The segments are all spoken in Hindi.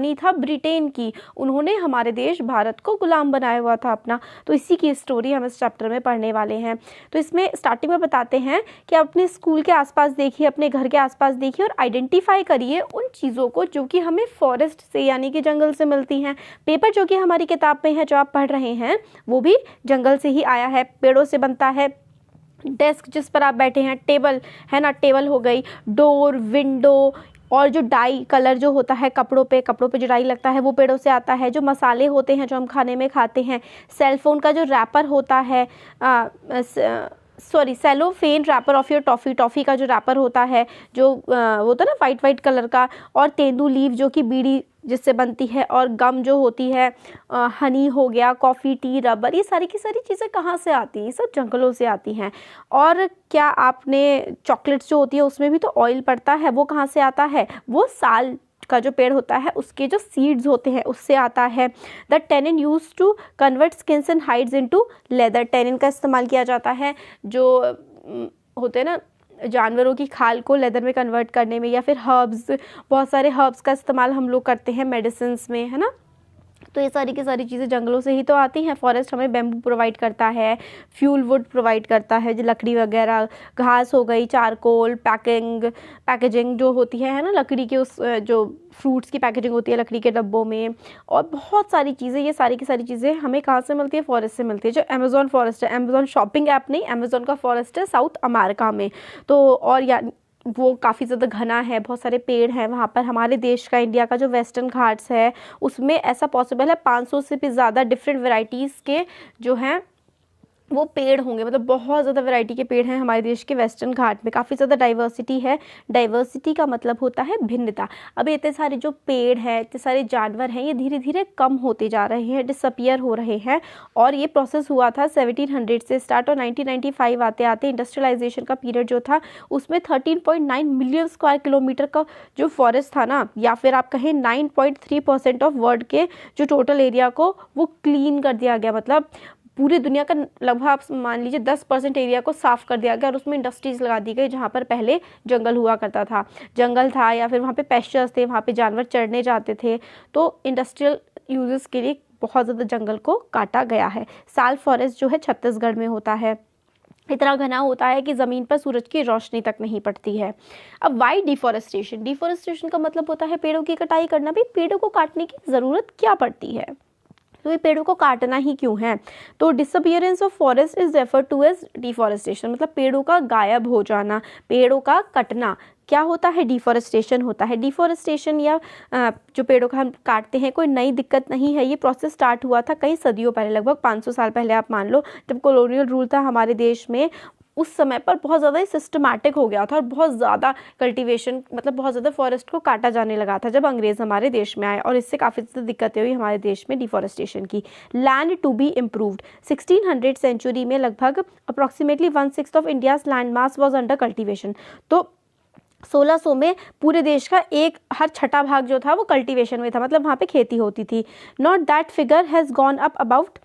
नहीं था ब्रिटेन की, उन्होंने हमारे देश भारत को गुलाम बनाया हुआ था अपना। तो इसी की स्टोरी हम इस चैप्टर में पढ़ने वाले हैं। तो इसमें स्टार्टिंग में बताते हैं कि अपने स्कूल के आसपास देखिए, अपने घर के आसपास देखिए और आइडेंटिफाई करिए उन चीज़ों को जो कि हमें फॉरेस्ट से यानी कि जंगल से मिलती हैं। पेपर जो कि हमारी किताब में है, जो आप पढ़ रहे हैं, वो भी जंगल से ही आया है, पेड़ों से बनता है। डेस्क जिस पर आप बैठे हैं, टेबल है ना, टेबल हो गई, डोर, विंडो, और जो डाई कलर जो होता है कपड़ों पे जो डाई लगता है वो पेड़ों से आता है। जो मसाले होते हैं जो हम खाने में खाते हैं, सेलफोन का जो रैपर होता है, cellophane wrapper of your toffee का जो रैपर होता है, जो होता है ना वाइट कलर का, और तेंदू लीव जो कि बीड़ी जिससे बनती है, और गम जो होती है, हनी हो गया, कॉफ़ी, टी, रबर, ये सारी की सारी चीज़ें कहाँ से आती हैं? ये सब जंगलों से आती हैं। और क्या आपने चॉकलेट्स जो होती है उसमें भी तो ऑयल पड़ता है, वो कहाँ से आता है? वो साल का जो पेड़ होता है उसके जो सीड्स होते हैं उससे आता है। The tannin use to convert skins and hides into leather. Tannin का इस्तेमाल किया जाता है जो होते हैं ना जानवरों की खाल को लेदर में कन्वर्ट करने में, या फिर हर्ब्स, बहुत सारे हर्ब्स का इस्तेमाल हम लोग करते हैं मेडिसिन्स में, है ना। तो ये सारी की सारी चीज़ें जंगलों से ही तो आती हैं। फॉरेस्ट हमें बैम्बू प्रोवाइड करता है, फ्यूल वुड प्रोवाइड करता है, जो लकड़ी वगैरह, घास हो गई, चारकोल, पैकेजिंग जो होती है ना, लकड़ी के उस जो फ्रूट्स की पैकेजिंग होती है लकड़ी के डब्बों में, और बहुत सारी चीज़ें, ये सारी की सारी चीज़ें हमें कहाँ से मिलती है? फॉरेस्ट से मिलती है। जो अमेज़ॉन फॉरेस्ट है, अमेज़ॉन शॉपिंग ऐप नहीं, अमेज़ॉन का फॉरेस्ट है साउथ अमेरिका में। तो और या वो काफ़ी ज़्यादा घना है, बहुत सारे पेड़ हैं वहाँ पर। हमारे देश का, इंडिया का जो वेस्टर्न घाट्स है उसमें ऐसा पॉसिबल है 500 से भी ज़्यादा डिफरेंट वैरायटीज़ के जो हैं वो पेड़ होंगे। मतलब बहुत ज़्यादा वैरायटी के पेड़ हैं हमारे देश के वेस्टर्न घाट में, काफ़ी ज़्यादा डाइवर्सिटी है। डाइवर्सिटी का मतलब होता है भिन्नता। अब इतने सारे जो पेड़ हैं, इतने सारे जानवर हैं, ये धीरे धीरे कम होते जा रहे हैं, डिसअपियर हो रहे हैं। और ये प्रोसेस हुआ था 1700 से स्टार्ट, और 1995 आते आते इंडस्ट्रियलाइजेशन का पीरियड जो था उसमें 13.9 मिलियन स्क्वायर किलोमीटर का जो फॉरेस्ट था ना, या फिर आप कहें 9.3% ऑफ वर्ल्ड के जो टोटल एरिया को वो क्लीन कर दिया गया। मतलब पूरी दुनिया का लगभग आप मान लीजिए 10% एरिया को साफ़ कर दिया गया, और उसमें इंडस्ट्रीज़ लगा दी गई जहाँ पर पहले जंगल हुआ करता था, जंगल था, या फिर वहाँ पे पेस्चर्स थे, वहाँ पे जानवर चढ़ने जाते थे। तो इंडस्ट्रियल यूजेस के लिए बहुत ज़्यादा जंगल को काटा गया है। साल फॉरेस्ट जो है छत्तीसगढ़ में होता है, इतना घना होता है कि ज़मीन पर सूरज की रोशनी तक नहीं पड़ती है। अब वाई डिफॉरेस्टेशन? डिफॉरेस्टेशन का मतलब होता है पेड़ों की कटाई करना। भी पेड़ों को काटने की ज़रूरत क्या पड़ती है? तो ये पेड़ों को काटना ही क्यों है? तो disappearance of forest is refer to as deforestation, मतलब पेड़ों का गायब हो जाना, पेड़ों का कटना क्या होता है? डिफॉरेस्टेशन होता है। डिफॉरेस्टेशन या जो पेड़ों का हम काटते हैं कोई नई दिक्कत नहीं है। ये प्रोसेस स्टार्ट हुआ था कई सदियों पहले, लगभग 500 साल पहले आप मान लो, जब कॉलोनियल रूल था हमारे देश में। उस समय पर बहुत ज़्यादा ही सिस्टमैटिक हो गया था, और बहुत ज़्यादा कल्टीवेशन, मतलब बहुत ज़्यादा फॉरेस्ट को काटा जाने लगा था जब अंग्रेज़ हमारे देश में आए, और इससे काफ़ी ज़्यादा दिक्कतें हुई हमारे देश में डिफॉरेस्टेशन की। Land to be improved. 1600 century में लगभग approximately 1/6 of India's land mass was under cultivation. तो 1600 में पूरे देश का हर छठा भाग जो था वो कल्टीवेशन में था, मतलब वहाँ पे खेती होती थी। Not that figure has gone up about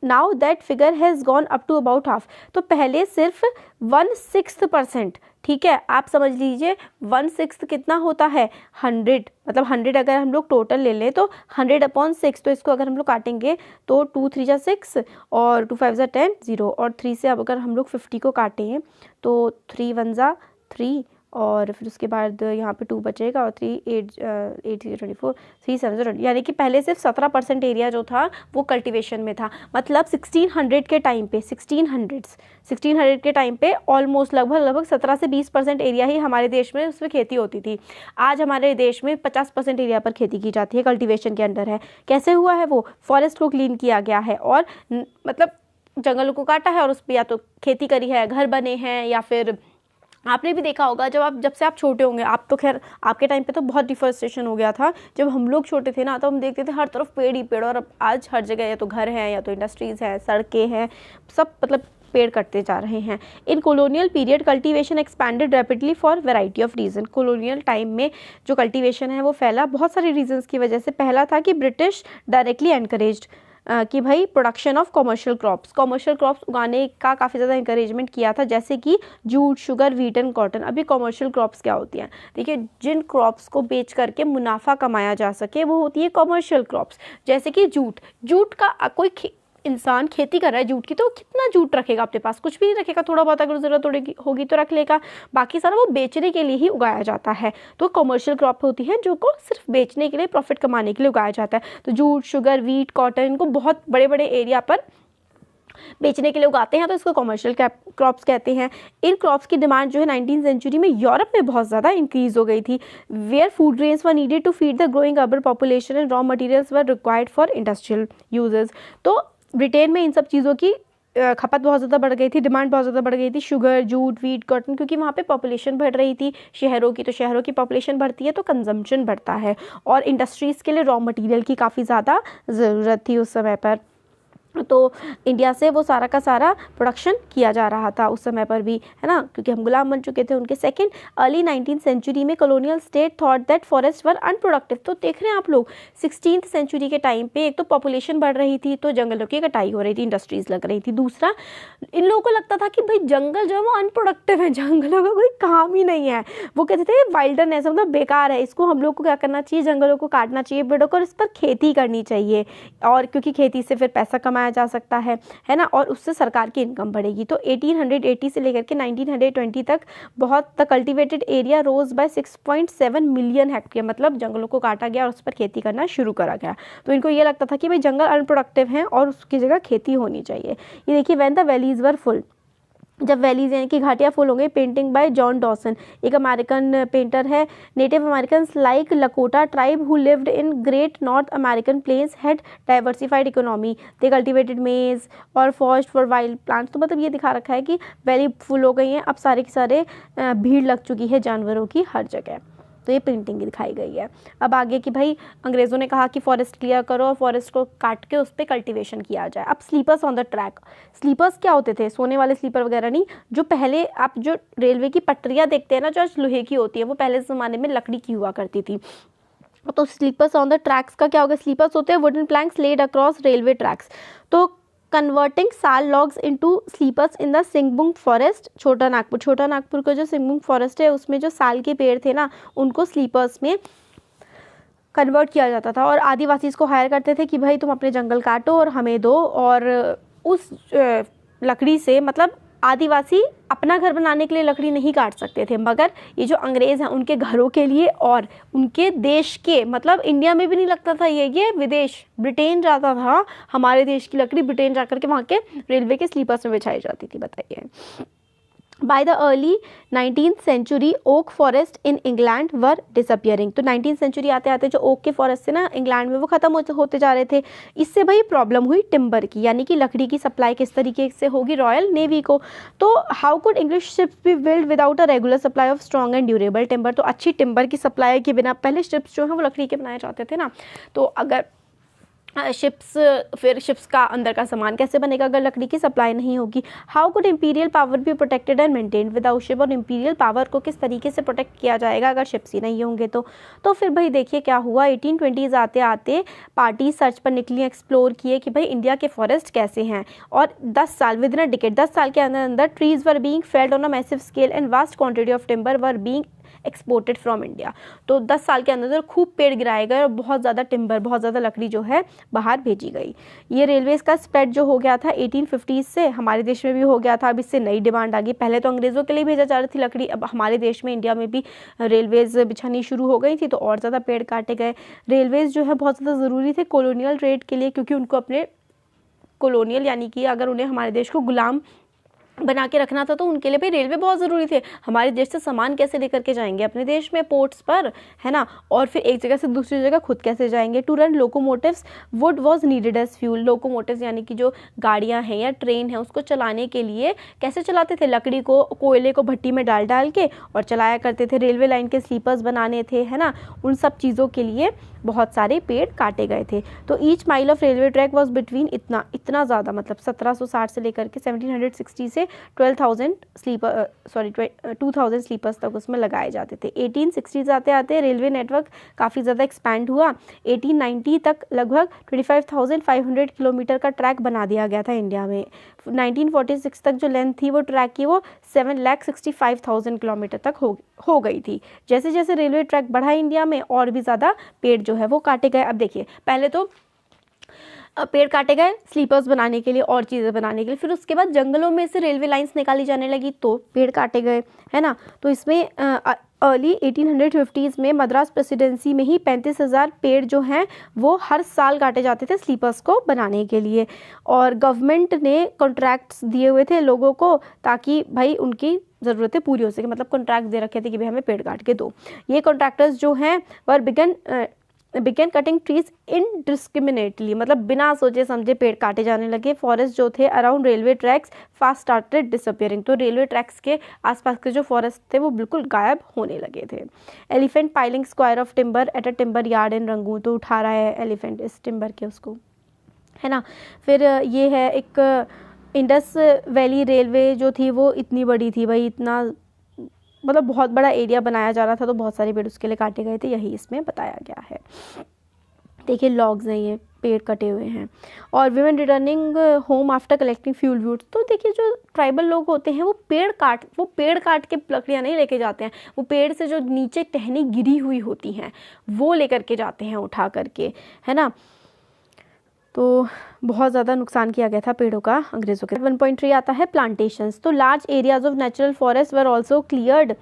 now that figure has gone up to about half. तो पहले सिर्फ 1/6%, ठीक है, आप समझ लीजिए 1/6 कितना होता है? 100, मतलब 100 अगर हम लोग टोटल ले लें तो 100/6। तो इसको अगर हम लोग काटेंगे तो 2 3 जा 6 और 2 5 जा 10, 0, और 3 से अब अगर हम लोग 50 को काटें तो 3 1 जा 3, और फिर उसके बाद यहाँ पे 2 बचेगा, और 3 8 8 24 3 7 20, यानी कि पहले सिर्फ 17% एरिया जो था वो कल्टीवेशन में था। मतलब 1600 के टाइम पे 1600 के टाइम पे ऑलमोस्ट लगभग 17 से 20% एरिया ही हमारे देश में उसमें खेती होती थी। आज हमारे देश में 50% एरिया पर खेती की जाती है, कल्टीवेशन के अंडर है। कैसे हुआ है? वो फॉरेस्ट को क्लीन किया गया है, और मतलब जंगलों को काटा है और उस पर या तो खेती करी है, घर बने हैं, या फिर आपने भी देखा होगा जब से आप छोटे होंगे, आप तो खैर आपके टाइम पे तो बहुत डिफॉरेस्टेशन हो गया था। जब हम लोग छोटे थे ना तो हम देखते थे हर तरफ पेड़ ही पेड़, और अब आज हर जगह या तो घर हैं या तो इंडस्ट्रीज़ हैं, सड़कें हैं, सब मतलब पेड़ कटते जा रहे हैं। इन colonial period cultivation expanded rapidly for variety of reason. Colonial time में जो कल्टीवेशन है वो फैला बहुत सारे रीजंस की वजह से। पहला था कि ब्रिटिश डायरेक्टली एनकरेज्ड कि भाई प्रोडक्शन ऑफ कॉमर्शियल क्रॉप्स उगाने का काफ़ी ज़्यादा इंकरेजमेंट किया था, जैसे कि jute, sugar, wheat and cotton. अभी कॉमर्शियल क्रॉप्स क्या होती हैं? देखिए, जिन क्रॉप्स को बेच करके मुनाफा कमाया जा सके वो होती है कॉमर्शियल क्रॉप्स। जैसे कि जूट का कोई इंसान खेती कर रहा है जूट की, तो कितना जूट रखेगा अपने पास? कुछ भी नहीं रखेगा, थोड़ा बहुत अगर ज़रूरत होगी तो रख लेगा, बाकी सारा वो बेचने के लिए ही उगाया जाता है। तो कमर्शियल क्रॉप होती है जो को सिर्फ बेचने के लिए, प्रॉफिट कमाने के लिए उगाया जाता है। तो जूट, शुगर, व्हीट, कॉटन, इनको बहुत बड़े बड़े एरिया पर बेचने के लिए उगाते हैं, तो इसको कमर्शियल क्रॉप्स कहते हैं। इन क्रॉप्स की डिमांड जो है 19वीं सेंचुरी में यूरोप में बहुत ज़्यादा इंक्रीज हो गई थी, where food grains were needed to feed the growing urban population and raw materials were required for industrial uses. तो ब्रिटेन में इन सब चीज़ों की खपत बहुत ज़्यादा बढ़ गई थी, डिमांड बहुत ज़्यादा बढ़ गई थी, शुगर, जूट, व्हीट, कॉटन, क्योंकि वहाँ पे पॉपुलेशन बढ़ रही थी शहरों की। तो शहरों की पॉपुलेशन बढ़ती है तो कंजम्पशन बढ़ता है, और इंडस्ट्रीज़ के लिए रॉ मटेरियल की काफ़ी ज़्यादा ज़रूरत थी उस समय पर। तो इंडिया से वो सारा का सारा प्रोडक्शन किया जा रहा था उस समय पर भी, है ना, क्योंकि हम गुलाम बन चुके थे उनके। सेकंड, अर्ली 19वीं सेंचुरी में colonial state thought that forest were unproductive. तो देख रहे हैं आप लोग, 16वीं सेंचुरी के टाइम पे एक तो पॉपुलेशन बढ़ रही थी, तो जंगलों की कटाई हो रही थी, इंडस्ट्रीज लग रही थी। दूसरा, इन लोगों को लगता था कि भाई जंगल जो है वो अनप्रोडक्टिव है, जंगलों का कोई काम ही नहीं है। वो कहते थे वाइल्डरनेस मतलब बेकार है, इसको हम लोग को क्या करना चाहिए, जंगलों को काटना चाहिए, पेड़ों को, और इस पर खेती करनी चाहिए, और क्योंकि खेती से फिर पैसा कमाया जा सकता है ना, और उससे सरकार की इनकम बढ़ेगी। तो 1880 से लेकर के 1920 तक बहुत the cultivated area rose by 6.7 million hectare, मतलब जंगलों को काटा गया और उस पर खेती करना शुरू करा गया। तो इनको ये लगता था कि भाई जंगल अनप्रोडक्टिव हैं और उसकी जगह खेती होनी चाहिए। ये देखिए, when the valleys were full, जब वैलीज यानी कि घाटियाँ फुल हो गई। पेंटिंग बाय जॉन डॉसन, एक अमेरिकन पेंटर है। Native Americans like Lakota tribe who lived in great North American plains had diversified economy, they cultivated maize और फॉरेस्ट फॉर वाइल्ड प्लांट्स। तो मतलब ये दिखा रखा है कि वैली फुल हो गई हैं, अब सारे के सारे भीड़ लग चुकी है जानवरों की हर जगह। तो ये पेंटिंग दिखाई गई है। अब आगे कि भाई अंग्रेज़ों ने कहा कि फॉरेस्ट क्लियर करो और फॉरेस्ट को काट के उस पर कल्टीवेशन किया जाए। अब sleepers on the track, sleepers क्या होते थे? सोने वाले स्लीपर वगैरह नहीं, जो पहले आप जो रेलवे की पटरियाँ देखते हैं ना, जो लोहे की होती है, वो पहले ज़माने में लकड़ी की हुआ करती थी। तो स्लीपर्स ऑन द ट्रैक्स का क्या होगा? स्लीपर्स होते हैं wooden planks laid across railway tracks. तो converting sal logs into sleepers in the सिंगबुंग फॉरेस्ट, छोटा नागपुर का जो सिंगबुंग फॉरेस्ट है उसमें जो साल के पेड़ थे ना, उनको स्लीपर्स में कन्वर्ट किया जाता था, और आदिवासी इसको हायर करते थे कि भाई तुम अपने जंगल काटो और हमें दो। और उस लकड़ी से, मतलब आदिवासी अपना घर बनाने के लिए लकड़ी नहीं काट सकते थे, मगर ये जो अंग्रेज़ हैं उनके घरों के लिए और उनके देश के, मतलब इंडिया में भी नहीं लगता था ये विदेश ब्रिटेन जाता था, हमारे देश की लकड़ी ब्रिटेन जाकर के वहाँ के रेलवे के स्लीपर्स में बिछाई जाती थी। बताइए, by the early 19th century oak forest in England were disappearing. तो 19th सेंचुरी आते आते जो ओक के फॉरेस्ट थे ना इंग्लैंड में, वो खत्म होते जा रहे थे। इससे भाई प्रॉब्लम हुई टिम्बर की, यानी कि लकड़ी की सप्लाई किस तरीके से होगी रॉयल नेवी को। तो how could English ships be build without a regular supply of strong and durable timber. तो अच्छी टिम्बर की सप्लाई के बिना पहले शिप्स जो है वो लकड़ी के बनाए जाते थे ना, तो अगर शिप्स का अंदर का सामान कैसे बनेगा अगर लकड़ी की सप्लाई नहीं होगी। How could imperial power be protected and maintained without ship. और इंपीरियल पावर को किस तरीके से प्रोटेक्ट किया जाएगा अगर शिप्स ही नहीं होंगे तो फिर भाई देखिए क्या हुआ। 1820s आते आते पार्टी सर्च पर निकली, एक्सप्लोर किए कि भाई इंडिया के फॉरेस्ट कैसे हैं, और 10 साल विद इन अ डिकेड, 10 साल के अंदर अंदर trees were being failed on a massive scale and vast quantity of timber were being exported from India. तो 10 साल के अंदर खूब पेड़ गिराए गए और बहुत ज़्यादा टिम्बर, बहुत ज़्यादा लकड़ी जो है बाहर भेजी गई। ये रेलवेज़ का स्प्रेड जो हो गया था 1850s से हमारे देश में भी हो गया था। अब इससे नई डिमांड आ गई। पहले तो अंग्रेज़ों के लिए भेजा जा रही थी लकड़ी, अब हमारे देश में इंडिया में भी रेलवेज़ बिछानी शुरू हो गई थी, तो और ज़्यादा पेड़ काटे गए। रेलवेज़ जो है बहुत ज़्यादा ज़रूरी थे कॉलोनियल ट्रेड के लिए, क्योंकि उनको अपने कॉलोनियल यानी कि अगर उन्हें हमारे देश को गुलाम बना के रखना था तो उनके लिए भी रेलवे बहुत ज़रूरी थे। हमारे देश से सामान कैसे लेकर के जाएंगे अपने देश में पोर्ट्स पर, है ना, और फिर एक जगह से दूसरी जगह खुद कैसे जाएंगे। To run locomotives wood was needed as fuel. Locomotives यानी कि जो गाड़ियां हैं या ट्रेन है उसको चलाने के लिए कैसे चलाते थे, लकड़ी को, कोयले को भट्टी में डाल के और चलाया करते थे। रेलवे लाइन के स्लीपर्स बनाने थे, है ना, उन सब चीज़ों के लिए बहुत सारे पेड़ काटे गए थे। तो each mile of railway track was between इतना ज़्यादा, मतलब 1760 से लेकर के 1760 से 2000 स्लीपर्स तक उसमें लगाए जाते थे। 1860s आते आते रेलवे नेटवर्क काफ़ी ज़्यादा एक्सपैंड हुआ। 1890 तक लगभग 25,500 किलोमीटर का ट्रैक बना दिया गया था इंडिया में। 1946 तक जो लेंथ थी वो ट्रैक की वो 7,65,000 किलोमीटर तक हो गई थी। जैसे जैसे रेलवे ट्रैक बढ़ा इंडिया में और भी ज़्यादा पेड़ जो है वो काटे गए। अब देखिए, पहले तो पेड़ काटे गए स्लीपर्स बनाने के लिए और चीज़ें बनाने के लिए, फिर उसके बाद जंगलों में से रेलवे लाइंस निकाली जाने लगी तो पेड़ काटे गए, है ना। तो इसमें अर्ली 1850s में मद्रास प्रेसिडेंसी में ही 35,000 पेड़ जो हैं वो हर साल काटे जाते थे स्लीपर्स को बनाने के लिए। और गवर्नमेंट ने कॉन्ट्रैक्ट्स दिए हुए थे लोगों को ताकि भाई उनकी ज़रूरतें पूरी हो सके, मतलब कॉन्ट्रैक्ट दे रखे थे कि भाई हमें पेड़ काट के दो। ये कॉन्ट्रैक्टर्स जो हैं वर बिगन कटिंग ट्रीज इनडिस्क्रिमिनेटली, मतलब बिना सोचे समझे पेड़ काटे जाने लगे। फॉरेस्ट जो थे around railway tracks fast started disappearing, तो रेलवे ट्रैक्स के आसपास के जो फॉरेस्ट थे वो बिल्कुल गायब होने लगे थे। Elephant piling square of timber at a timber yard in Rangoon, तो उठा रहा है एलिफेंट इस टिम्बर के उसको, है ना। फिर ये है एक इंडस वैली रेलवे जो थी वो इतनी बड़ी थी भाई, इतना मतलब बहुत बड़ा एरिया बनाया जा रहा था, तो बहुत सारे पेड़ उसके लिए काटे गए थे, यही इसमें बताया गया है। देखिए लॉग्स हैं, ये पेड़ कटे हुए हैं। और women returning home after collecting fuel wood, तो देखिए जो ट्राइबल लोग होते हैं वो पेड़ काट के लकड़ियाँ नहीं लेके जाते हैं, वो पेड़ से जो नीचे टहनी गिरी हुई होती हैं वो लेकर के जाते हैं उठा करके, है ना। तो बहुत ज़्यादा नुकसान किया गया था पेड़ों का अंग्रेज़ों के। 1.3 आता है प्लांटेशंस, तो large areas of natural forest were also cleared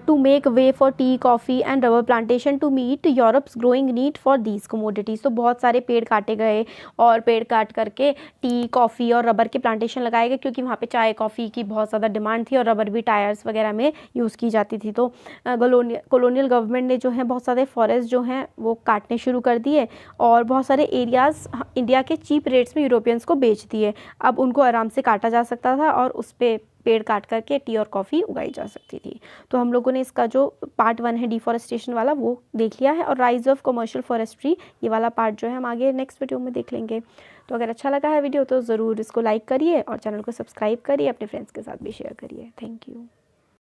to make way for tea, coffee and rubber plantation to meet Europe's growing need for these commodities। तो बहुत सारे पेड़ काटे गए और पेड़ काट करके टी, कॉफ़ी और रबर के प्लांटेशन लगाए गए, क्योंकि वहाँ पे चाय कॉफ़ी की बहुत ज़्यादा डिमांड थी और रबर भी टायर्स वगैरह में यूज़ की जाती थी। तो कॉलोनियल गवर्नमेंट ने जो है बहुत सारे फॉरेस्ट जो हैं वो काटने शुरू कर दिए और बहुत सारे एरियाज़ इंडिया के चीप रेट्स में यूरोपियंस को बेच दिए। अब उनको आराम से काटा जा सकता था और उस पर पेड़ काट करके टी और कॉफ़ी उगाई जा सकती थी। तो हम लोगों ने इसका जो पार्ट 1 है डिफॉरेस्टेशन वाला वो देख लिया है, और राइज ऑफ कमर्शियल फॉरेस्ट्री ये वाला पार्ट जो है हम आगे नेक्स्ट वीडियो में देख लेंगे। तो अगर अच्छा लगा है वीडियो तो ज़रूर इसको लाइक करिए और चैनल को सब्सक्राइब करिए, अपने फ्रेंड्स के साथ भी शेयर करिए। Thank you.